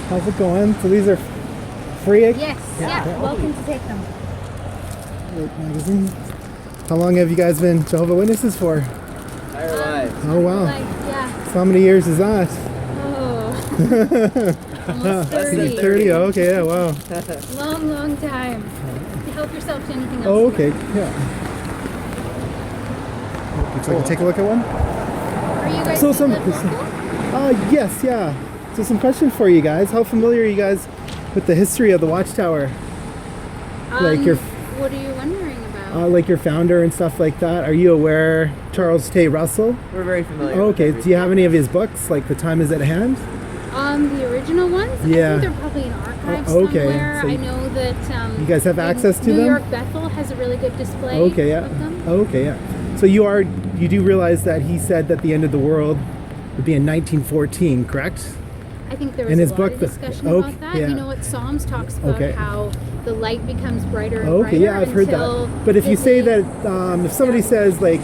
How's it going? So these are free? Yes, yeah. Welcome to take them. Great magazine. How long have you guys been Jehovah Witnesses for? Entire lives. Oh wow. Yeah. So how many years is that? Oh. Almost 30. 30, oh, okay, yeah, wow. Long, long time. Help yourself to anything else. Oh, okay, yeah. So I can take a look at one? Are you guys So local? Yes, yeah. So some questions for you guys. How familiar are you guys with the history of the Watchtower? Like your What are you wondering about? like your founder and stuff like that. Are you aware Charles Tay Russell? We're very familiar. Oh, okay. With Do you have any of his books, like The Time Is at Hand? The original ones? Yeah. I think they're probably in archives Okay. somewhere. So I know that you guys have access to them? New York Bethel has a really good display Okay, yeah. of them. Okay, yeah. So you do realize that he said that the end of the world would be in 1914, correct? I think there was In a his lot book, of discussion okay, about that. yeah. You know what Psalms talks about Okay. how the light becomes brighter and Okay, brighter yeah, I've heard until that. But if you the say day- that, if somebody says like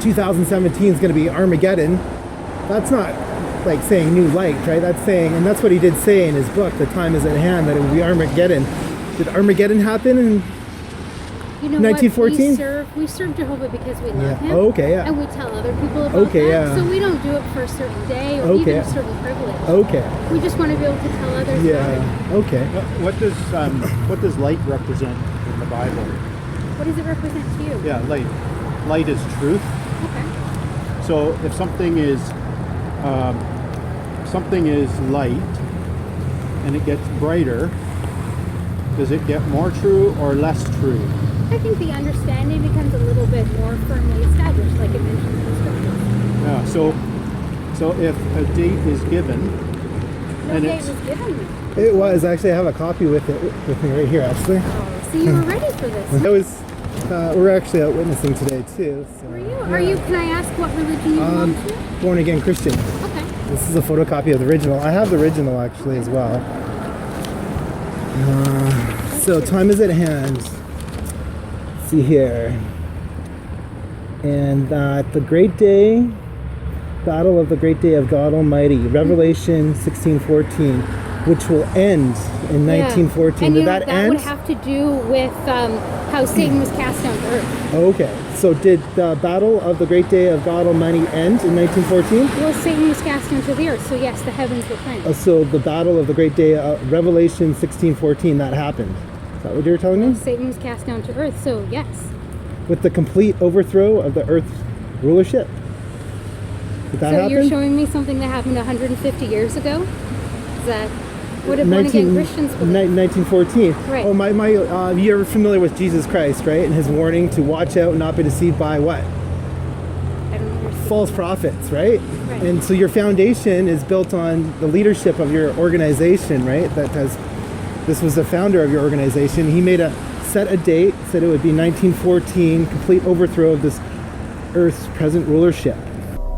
2017 is going to be Armageddon, that's not like saying new light, right? That's saying, and that's what he did say in his book, The Time Is at Hand, that it would be Armageddon. Did Armageddon happen in You know 1914? What? We serve Jehovah because we love Yeah. him. Okay, yeah. And we tell other people about Okay, that. yeah. So we don't do it for a certain day or Okay. even a certain privilege. Okay. We just want to be able to tell others about it. Yeah. Okay. What does light represent in the Bible? What does it represent to you? Yeah, light is truth. Okay. So if something is light and it gets brighter, does it get more true or less true? I think the understanding becomes a little bit more firmly established, like it mentions in the scriptures. Yeah. So if a date is given No and date it's was given me. It was actually. I have a copy with me right here, actually. Oh, so you were ready for this. It was. We're actually out witnessing today too. So, Were you? Are you? Can I ask what religion you belong to? Born again Christian. Okay. This is a photocopy of the original. I have the original actually as well. So time is at hand. Let's see here. And the great day, battle of the great day of God Almighty, Revelation 16:14, which will end in 1914. And Did you know, that that end? would have to do with how Satan was cast down to earth. Okay. So did the battle of the great day of God Almighty end in 1914? Well, Satan was cast down to the earth, so yes, the heavens were cleansed. So the battle of the great day, Revelation 16:14, that happened. Is that what you were telling me? Satan was cast down to earth, so yes. With the complete overthrow of the Earth's rulership. Did that So happen? you're showing me something that happened 150 years ago? Is that what did born again Christians believe? 1914. Right. Oh, you're familiar with Jesus Christ, right? And his warning to watch out and not be deceived by what? I don't understand. False prophets, right? Right. And so your foundation is built on the leadership of your organization, right? This was the founder of your organization. He set a date, said it would be 1914, complete overthrow of this Earth's present rulership.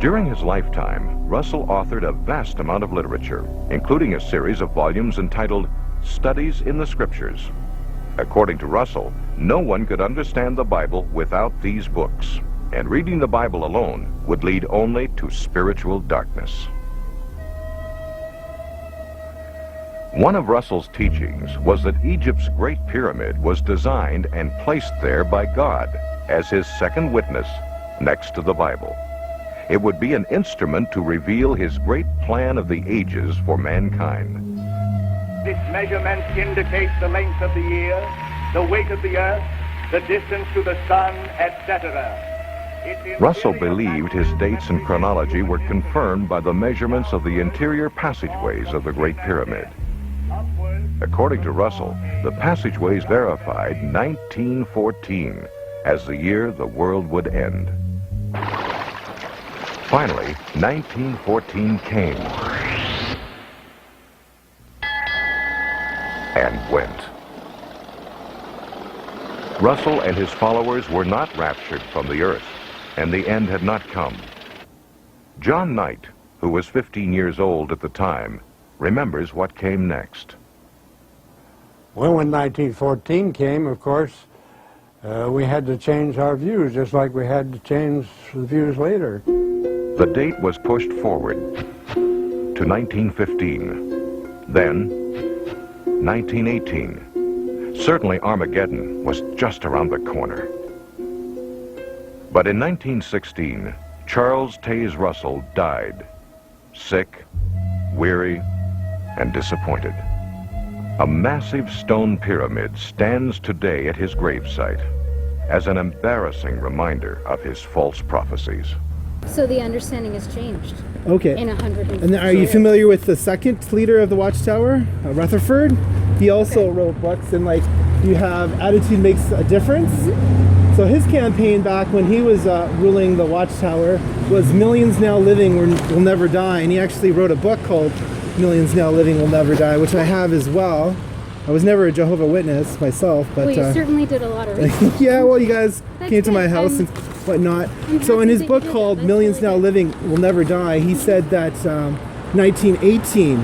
During his lifetime, Russell authored a vast amount of literature, including a series of volumes entitled Studies in the Scriptures. According to Russell, no one could understand the Bible without these books, and reading the Bible alone would lead only to spiritual darkness. One of Russell's teachings was that Egypt's Great Pyramid was designed and placed there by God as his second witness next to the Bible. It would be an instrument to reveal his great plan of the ages for mankind. This measurement indicates the length of the year, the weight of the earth, the distance to the sun, etc. Russell believed his dates and chronology were confirmed by the measurements of the interior passageways of the Great Pyramid. According to Russell, the passageways verified 1914 as the year the world would end. Finally, 1914 came and went. Russell and his followers were not raptured from the earth, and the end had not come. John Knight, who was 15 years old at the time, remembers what came next. Well, when 1914 came, of course, we had to change our views, just like we had to change the views later. The date was pushed forward to 1915. Then, 1918. Certainly Armageddon was just around the corner. But in 1916, Charles Taze Russell died, sick, weary, and disappointed. A massive stone pyramid stands today at his gravesite as an embarrassing reminder of his false prophecies. So the understanding has changed Okay. in 150 And are you familiar with the second leader of the Watchtower, Rutherford? He also wrote books, and like you have Attitude Makes a Difference. So his campaign back when he was ruling the Watchtower was Millions Now Living Will Never Die, and he actually wrote a book called Millions Now Living Will Never Die, which I have as well. I was never a Jehovah Witness myself, but Well, you certainly did a lot of research. yeah, well, you guys That's came to my good. house and whatnot. I'm So in happy his that book you did called that. That's Millions really Now good. Living Will Never Die, he said that 1918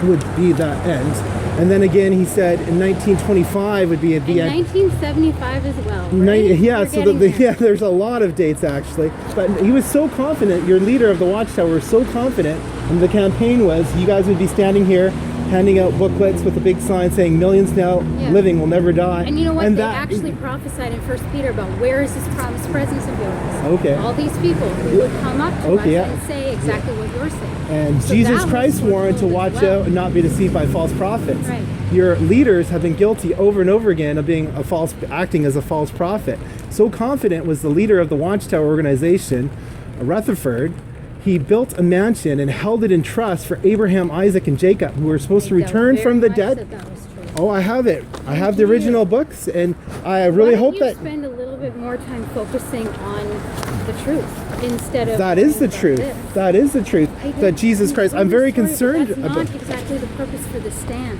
would be the end. And then again, he said in 1925 would be at the In end. 1975 as well, right? Yeah, We're so getting there. yeah, there's a lot of dates actually. But he was so confident, your leader of the Watchtower was so confident, and the campaign was you guys would be standing here handing out booklets with a big sign saying Millions Now Yeah. Living Will Never Die. And you know what? And They that, actually prophesied in 1 Peter about where is this promised presence of yours. Okay. All these people who would come up to us Okay, yeah. and say exactly what you're saying. And So Jesus that was Christ warned to fulfilled watch as well. out and not be deceived by false prophets. Right. Your leaders have been guilty over and over again of being acting as a false prophet. So confident was the leader of the Watchtower organization, Rutherford. He built a mansion and held it in trust for Abraham, Isaac, and Jacob, who were supposed to I doubt return very from the much dead. that was true. Oh, I have it. I have the you. original books, and I really Why don't hope you that spend a little bit more time focusing on the truth instead of that is the worrying about truth. this? That is the truth. I don't- That Jesus Christ. I'm very sorry, but concerned that's about. not exactly the purpose for the stand.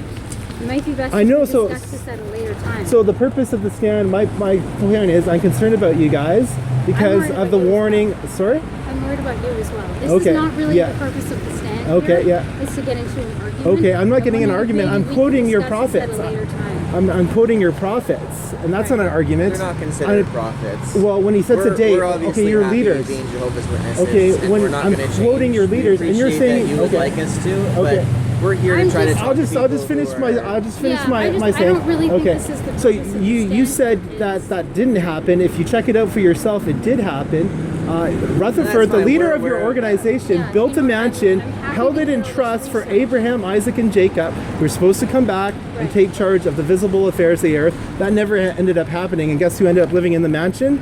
It might be best I know, to so- discuss this at a later time. So the purpose of the stand, my point is, I'm concerned about you guys because worried of the about you as warning. Sorry. I'm worried about you as well. This Okay, is not really yeah. the purpose of the stand. Okay, here, yeah. Is to get into an argument. Okay, I'm not And getting when an I argument. think I'm we can quoting your discuss this prophets. At a later time. I'm quoting your prophets, and that's not an argument. They're not considered I- prophets. Well, when he sets a date, we're obviously okay, your happy leaders. being Jehovah's Witnesses, Okay, and when we're not I'm gonna quoting change. your We leaders, and you're appreciate saying- that you would okay. like us to, Okay. but we're here to I'm try to just- talk I'll to just people finish who my are- I'll just finish Yeah, my I just- my I saying. don't really think okay. this is the So purpose of the you stand said is- that didn't happen. If you check it out for yourself, it did happen. Rutherford, the fine. leader We're- of your we're- organization, Yeah, built you a know, mansion, I'm happy held to it in hear all trust this for research. Abraham, Isaac, and Jacob. Who were supposed to come back and Right. take charge of the visible affairs of the earth. That never ended up happening. And guess who ended up living in the mansion?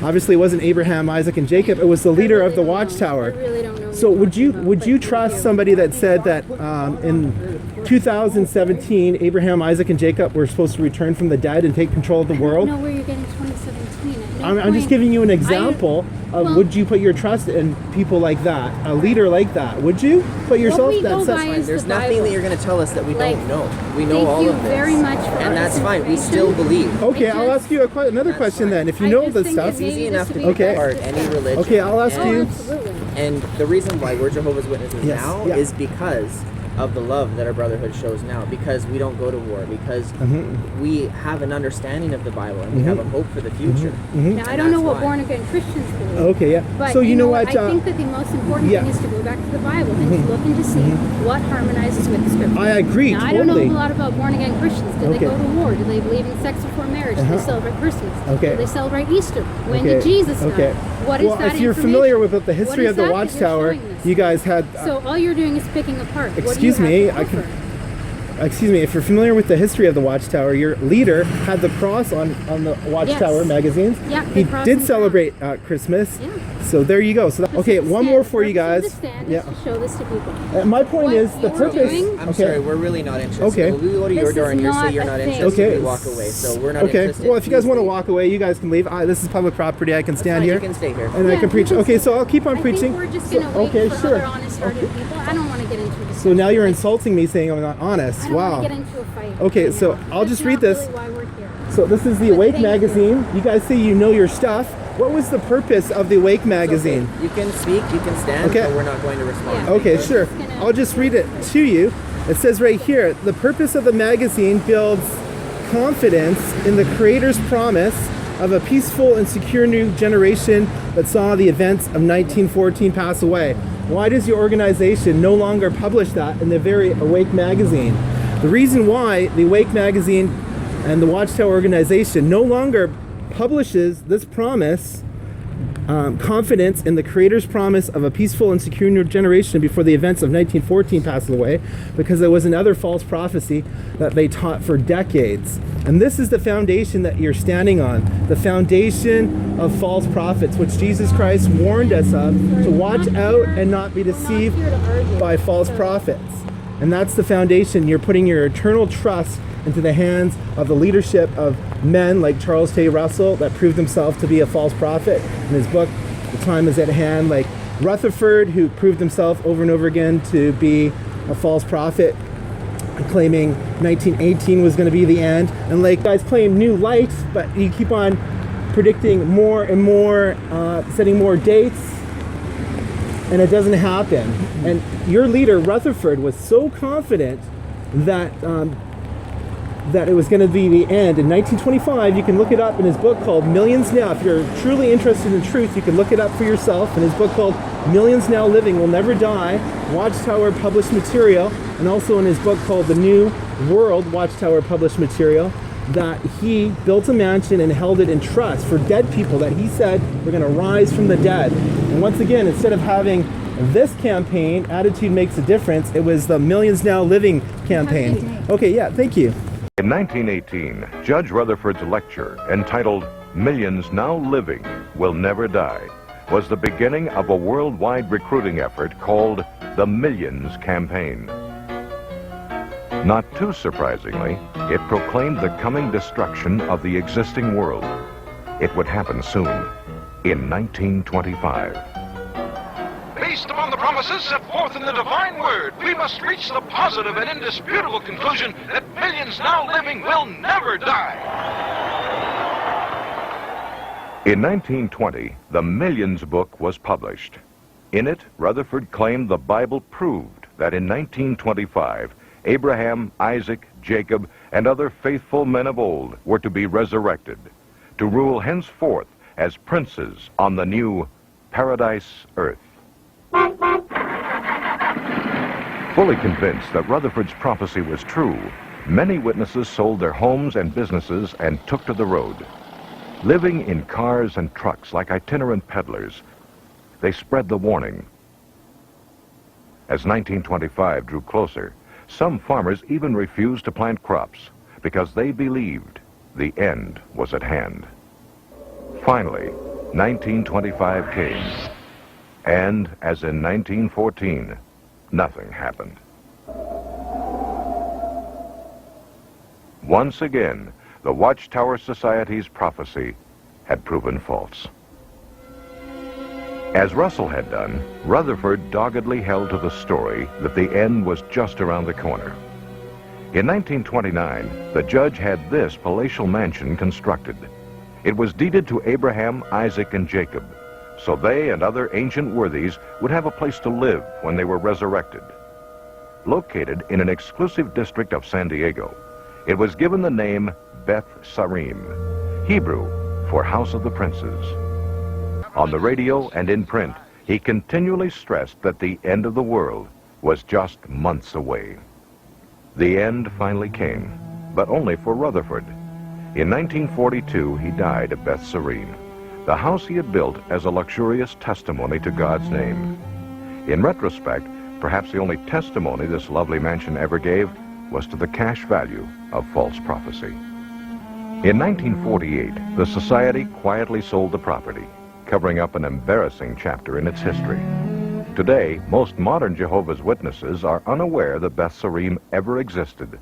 Obviously, it wasn't Abraham, Isaac, and Jacob. It was the leader really of the don't know. Watchtower. I really don't know So what would you're you talking would about, you but trust you're somebody that said that in 2017 Abraham, Isaac, and Jacob were supposed to return from the dead and take control of the I world? don't know where you're getting 2017. At no I'm just point- giving you an example of well- would you put your trust in people like that, a leader like that? Would you put yourself we that go says- by is There's the nothing Bible. that you're going to tell us that we Like, don't know. We know thank all you of this. very much for and all that's this fine. We information. still believe. Okay, I I'll just- ask you another That's question fine. then. If you I know just this think stuff, It's maybe easy this enough to would be be Okay. part best any to- religion. Okay, I'll ask Oh, you- absolutely. And the reason why we're Jehovah's Witnesses Yes, now yeah. is because of the love that our brotherhood shows now. Because we don't go to war. Because Mm-hmm. we have an understanding of the Bible and we have a hope for the future. Now, I don't know that's what why. born again Christians believe. Okay, yeah. But So you know what? I think that the most important yeah. Mm-hmm. thing is to go back to the Bible and to look and to see what harmonizes with the scripture. I agree, Now, I don't know totally. a lot about born again Christians. Do Okay. they go to war? Do they believe in sex before marriage? Do they celebrate Christmas? Okay. Do they celebrate Easter? When Okay. did Jesus die? Okay. What is well, that if you're information? familiar with the What history is of the that you're Watchtower, showing us? you guys had. So all you're doing is picking apart. What do you Excuse have me, to I can- offer? Excuse me, if you're familiar with the history of the Watchtower, your leader had the cross on the Watchtower Yes. magazines. Yeah, he the cross did and celebrate Christmas. Yeah. So there you go. So okay, Purpose of one the more stand. for you Purpose guys. of the stand Yeah. is to show this to people. My point What is the you're purpose. doing- I'm okay. sorry, we're really not interested. Okay. We go to This your door is and you not say you're a not thing. interested. Okay. We walk away. So we're not Okay. interested. Well, if you guys Please want to leave. walk away, you guys can leave. This is public property. I can stand Fine, here. You can stay here. And I Yeah, can preach. you can Okay, stay. so I'll keep on I preaching. think we're just So- going to wait okay, for sure. other honest-hearted people. I don't want to get into a So now you're insulting me saying I'm not honest. I don't Wow. want to get into a fight. Okay, right so now. I'll That's just not read this. Really why we're here. So this is the But Awake thank you. magazine. You guys say you know your stuff. What was the purpose of the Awake magazine? You can speak, you can stand, Okay. but we're not going to respond. Yeah. Okay, I'm sure. just gonna- I'll just read it to you. It says right here, the purpose of the magazine builds confidence in the creator's promise of a peaceful and secure new generation that saw the events of 1914 pass away. why does your organization no longer publish that in the very Awake magazine? The reason why the Awake magazine and the Watchtower organization no longer publishes this promise, confidence in the Creator's promise of a peaceful and secure generation before the events of 1914 passed away, because there was another false prophecy that they taught for decades. And this is the foundation that you're standing on, the foundation of false prophets, which Jesus Christ warned us of, to watch out and not be deceived by false prophets. And that's the foundation. You're putting your eternal trust into the hands of the leadership of men like Charles Taze Russell that proved himself to be a false prophet. In his book, The Time Is at Hand, like Rutherford, who proved himself over and over again to be a false prophet, claiming 1918 was going to be the end. And like guys claim new light, but you keep on predicting more and more, setting more dates, and it doesn't happen. And your leader, Rutherford, was so confident that that it was going to be the end. In 1925, you can look it up in his book called Millions Now. If you're truly interested in truth, you can look it up for yourself. In his book called Millions Now Living Will Never Die, Watchtower published material, and also in his book called The New World, Watchtower published material, that he built a mansion and held it in trust for dead people that he said were going to rise from the dead. And once again, instead of having this campaign, Attitude Makes a Difference, it was the Millions Now Living campaign. Okay, yeah, thank you. In 1918, Judge Rutherford's lecture, entitled Millions Now Living Will Never Die, was the beginning of a worldwide recruiting effort called the Millions Campaign. Not too surprisingly, it proclaimed the coming destruction of the existing world. It would happen soon, in 1925. Based upon the promises set forth in the divine word, we must reach the positive and indisputable conclusion that millions now living will never die. In 1920, the Millions book was published. In it, Rutherford claimed the Bible proved that in 1925, Abraham, Isaac, Jacob, and other faithful men of old were to be resurrected, to rule henceforth as princes on the new paradise earth. Fully convinced that Rutherford's prophecy was true, many witnesses sold their homes and businesses and took to the road. Living in cars and trucks like itinerant peddlers, they spread the warning. As 1925 drew closer, some farmers even refused to plant crops because they believed the end was at hand. Finally, 1925 came. And, as in 1914, nothing happened. Once again, the Watchtower Society's prophecy had proven false. As Russell had done, Rutherford doggedly held to the story that the end was just around the corner. In 1929, the judge had this palatial mansion constructed. It was deeded to Abraham, Isaac, and Jacob, so they and other ancient worthies would have a place to live when they were resurrected. Located in an exclusive district of San Diego, it was given the name Beth Sarim, Hebrew for House of the Princes. On the radio and in print, he continually stressed that the end of the world was just months away. The end finally came, but only for Rutherford. In 1942, he died at Beth Sarim, the house he had built as a luxurious testimony to God's name. In retrospect, perhaps the only testimony this lovely mansion ever gave was to the cash value of false prophecy. In 1948, the Society quietly sold the property, covering up an embarrassing chapter in its history. Today, most modern Jehovah's Witnesses are unaware that Beth Sarim ever existed.